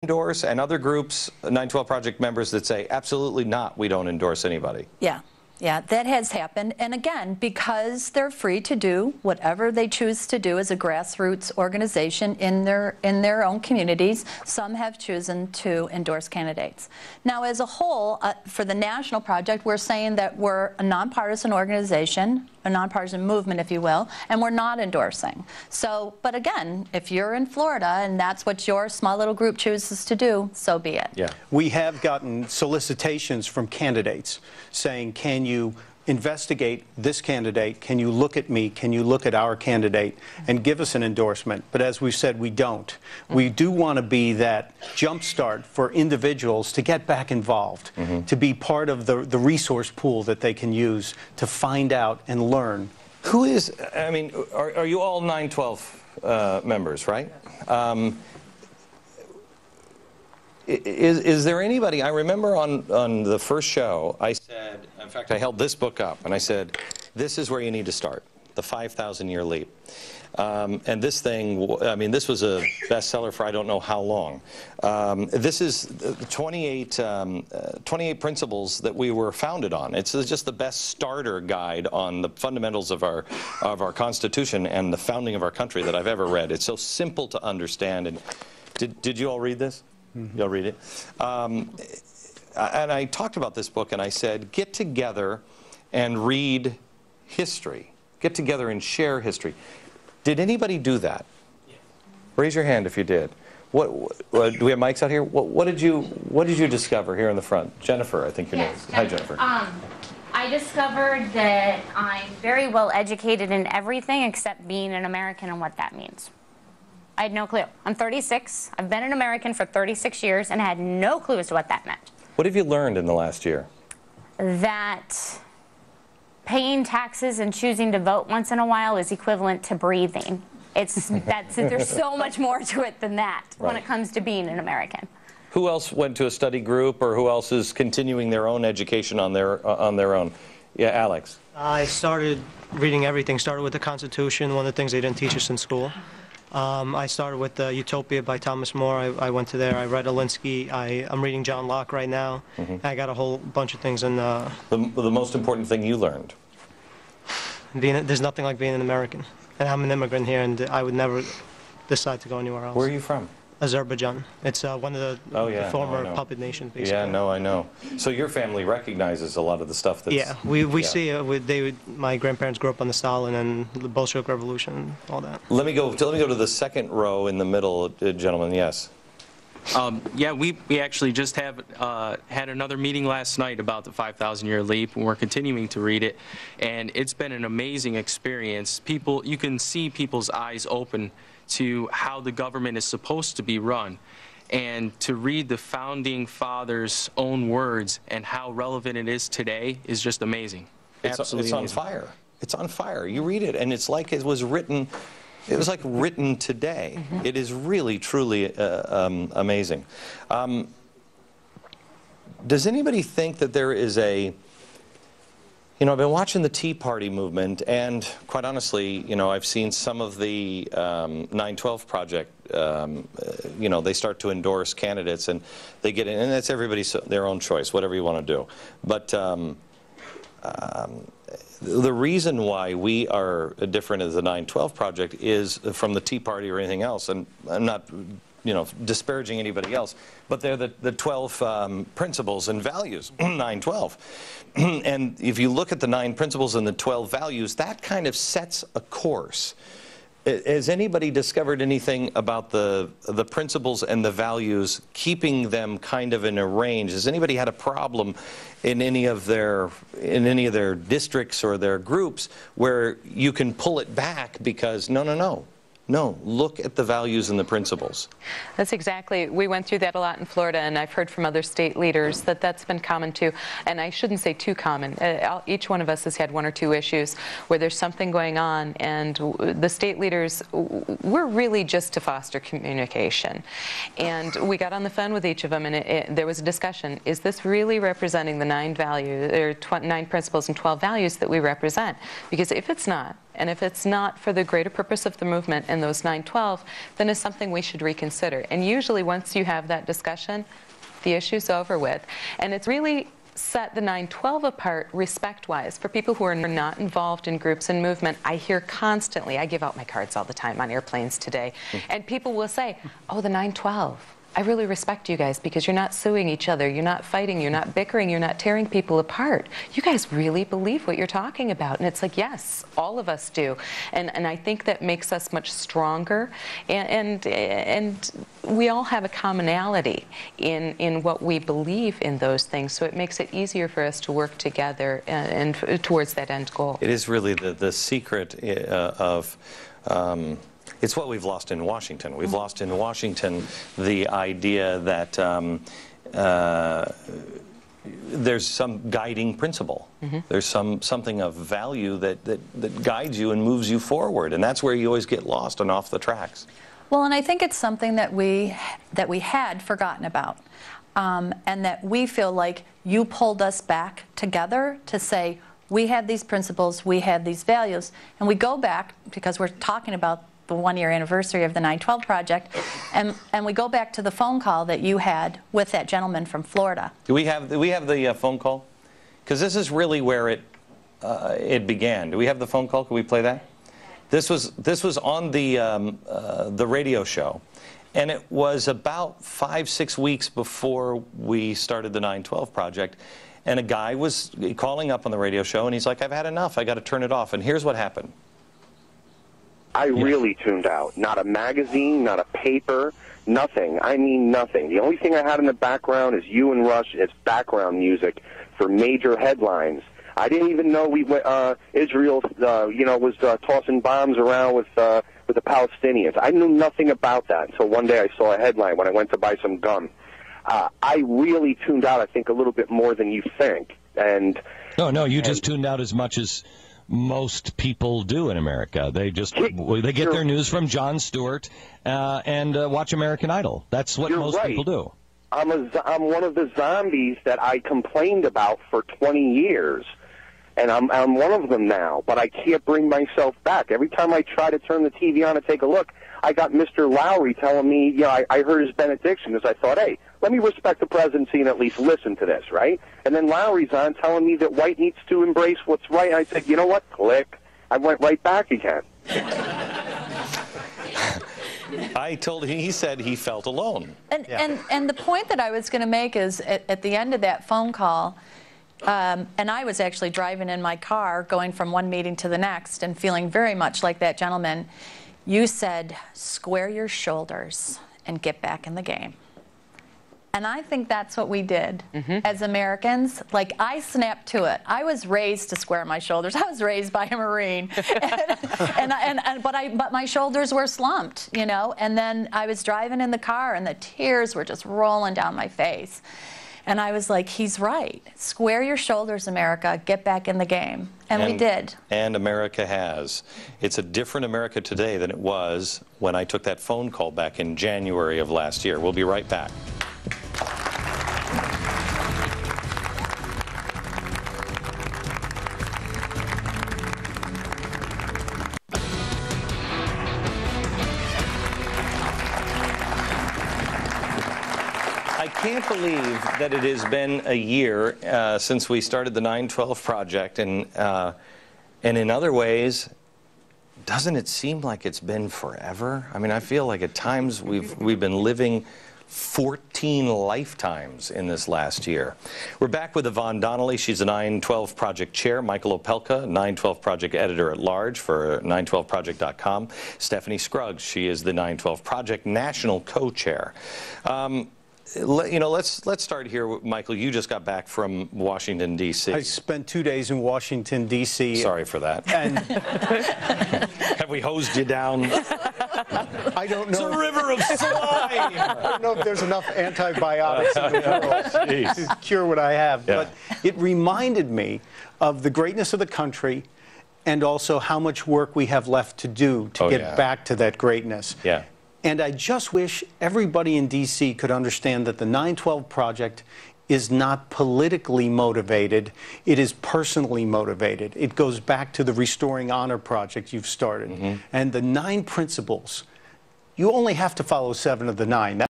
endorse, and other groups, 912 Project members that say, absolutely not, we don't endorse anybody. Yeah. Yeah, that has happened, and again, because they're free to do whatever they choose to do as a grassroots organization in their own communities, some have chosen to endorse candidates. Now, as a whole, for the national project, we're saying that we're a nonpartisan organization, a nonpartisan movement, if you will, and we're not endorsing. So, but again, if you're in Florida and that's what your small little group chooses to do, so be it. Yeah. We have gotten solicitations from candidates saying, can you investigate this candidate? Can you look at me? Can you look at our candidate and give us an endorsement? But as we've said, we don't. We do want to be that jumpstart for individuals to get back involved, to be part of the resource pool that they can use to find out and learn. Who is, I mean, are you all 912 members, right? Is there anybody, I remember on the first show, I said, in fact, I held this book up, and I said, this is where you need to start, the 5,000-year leap. And this thing, I mean, this was a bestseller for I don't know how long. This is 28 principles that we were founded on. It's just the best starter guide on the fundamentals of our Constitution and the founding of our country that I've ever read. It's so simple to understand. And did you all read this? You'll read it. And I talked about this book, and I said, get together and read history. Get together and share history. Did anybody do that? Yeah. Raise your hand if you did. Do we have mics out here? What did you discover here in the front? Jennifer, I think your name is. Hi, Jennifer. I discovered that I'm very well educated in everything except being an American and what that means. I had no clue. I'm 36. I've been an American for 36 years and had no clue as to what that meant. What have you learned in the last year? That paying taxes and choosing to vote once in a while is equivalent to breathing. There's so much more to it than that when it comes to being an American. Who else went to a study group, or who else is continuing their own education on their own? Yeah, Alex. I started reading everything. Started with the Constitution, one of the things they didn't teach us in school. I started with Utopia by Thomas More. I went to there. I read Alinsky. I'm reading John Locke right now. I got a whole bunch of things. And the most important thing you learned? There's nothing like being an American. And I'm an immigrant here, and I would never decide to go anywhere else. Where are you from? Azerbaijan. It's one of the former puppet nations, basically. Yeah, no, I know. So your family recognizes a lot of the stuff that's... Yeah, we see it. My grandparents grew up on the Stalin and the Bolshevik Revolution and all that. Let me go to the second row in the middle, gentlemen, yes. Yeah, we actually just had another meeting last night about the 5,000-year leap, and we're continuing to read it, and it's been an amazing experience. You can see people's eyes open to how the government is supposed to be run, and to read the founding fathers' own words and how relevant it is today is just amazing. Absolutely it's on amazing. fire. It's on fire. You read it, and it's like it was written. It was like written today. It is really, truly amazing. Does anybody think that there is a... You know, I've been watching the Tea Party movement, and quite honestly, you know, I've seen some of the 912 Project, you know, they start to endorse candidates, and they get in, and that's everybody's their own choice, whatever you want to do. But the reason why we are different as the 912 Project is from the Tea Party or anything else, and I'm not, you know, disparaging anybody else, but they're the 12 principles and values, 912. And if you look at the 9 principles and the 12 values, that kind of sets a course. Has anybody discovered anything about the principles and the values, keeping them kind of in a range? Has anybody had a problem in any of their districts or their groups where you can pull it back because no, look at the values and the principles? That's exactly, we went through that a lot in Florida, and I've heard from other state leaders that that's been common too. And I shouldn't say too common. Each one of us has had 1 or 2 issues where there's something going on, and the state leaders, we're really just to foster communication. And we got on the phone with each of them, and there was a discussion. Is this really representing the 9 values, or 9 principles and 12 values that we represent? Because if it's not, And if it's not for the greater purpose of the movement and those 912, then it's something we should reconsider. And usually once you have that discussion, the issue's over with. And it's really set the 912 apart respect-wise. For people who are not involved in groups and movement, I hear constantly, I give out my cards all the time on airplanes today, and people will say, oh, the 912. I really respect you guys because you're not suing each other, you're not fighting, you're not bickering, you're not tearing people apart. You guys really believe what you're talking about. And it's like, yes, all of us do. And I think that makes us much stronger. And we all have a commonality in what we believe in those things. So it makes it easier for us to work together and towards that end goal. It is really the secret of... it's what we've lost in Washington. We've lost in Washington the idea that there's some guiding principle. There's something of value that guides you and moves you forward, and that's where you always get lost and off the tracks. Well, and I think it's something that we had forgotten about, and that we feel like you pulled us back together to say, we have these principles, we have these values, and we go back, because we're talking about the one-year anniversary of the 912 Project, and we go back to the phone call that you had with that gentleman from Florida. Do we have the phone call? Because this is really where it began. Do we have the phone call? Can we play that? This was on the radio show, and it was about 5-6 weeks before we started the 912 Project. And a guy was calling up on the radio show, and he's like, I've had enough. I got to turn it off. And here's what happened. I really tuned out. Not a magazine, not a paper, nothing. I mean nothing. The only thing I had in the background is you and Rush as background music for major headlines. I didn't even know Israel, was tossing bombs around with the Palestinians. I knew nothing about that until one day I saw a headline when I went to buy some gum. I really tuned out, I think, a little bit more than you think. And No, you just tuned out as much as most people do in America. They get their news from Jon Stewart and watch American Idol. That's what most people do. I'm one of the zombies that I complained about for 20 years, and I'm one of them now. But I can't bring myself back. Every time I try to turn the TV on and take a look, I got Mr. Lowry telling me, I heard his benediction, because I thought, hey, let me respect the presidency and at least listen to this, right? And then Lowry's on telling me that white needs to embrace what's right. And I said, you know what? Click. I went right back again. He said he felt alone. And the point that I was going to make is at the end of that phone call, and I was actually driving in my car going from one meeting to the next and feeling very much like that gentleman. You said, square your shoulders and get back in the game. And I think that's what we did as Americans. Like, I snapped to it. I was raised to square my shoulders. I was raised by a Marine. But my shoulders were slumped, And then I was driving in the car, and the tears were just rolling down my face. And I was like, he's right. Square your shoulders, America. Get back in the game. And we did. And America has. It's a different America today than it was when I took that phone call back in January of last year. We'll be right back. I can't believe that it has been a year since we started the 912 Project, and in other ways, doesn't it seem like it's been forever? I mean, I feel like at times we've been living 14 lifetimes in this last year. We're back with Yvonne Donnelly. She's the 912 Project Chair. Michael Opelka, 912 Project Editor-at-Large for 912project.com. Stephanie Scruggs, she is the 912 Project National Co-Chair. Let's start here, Michael. You just got back from Washington, D.C. I spent 2 days in Washington, D.C. Sorry for that. And have we hosed you down? I don't know. It's a river of slime. I don't know if there's enough antibiotics in the world to cure what I have. Yeah. But it reminded me of the greatness of the country and also how much work we have left to do to get back to that greatness. And I just wish everybody in D.C. could understand that the 912 Project is not politically motivated, it is personally motivated. It goes back to the Restoring Honor project you've started. And the 9 principles, you only have to follow 7 of the 9.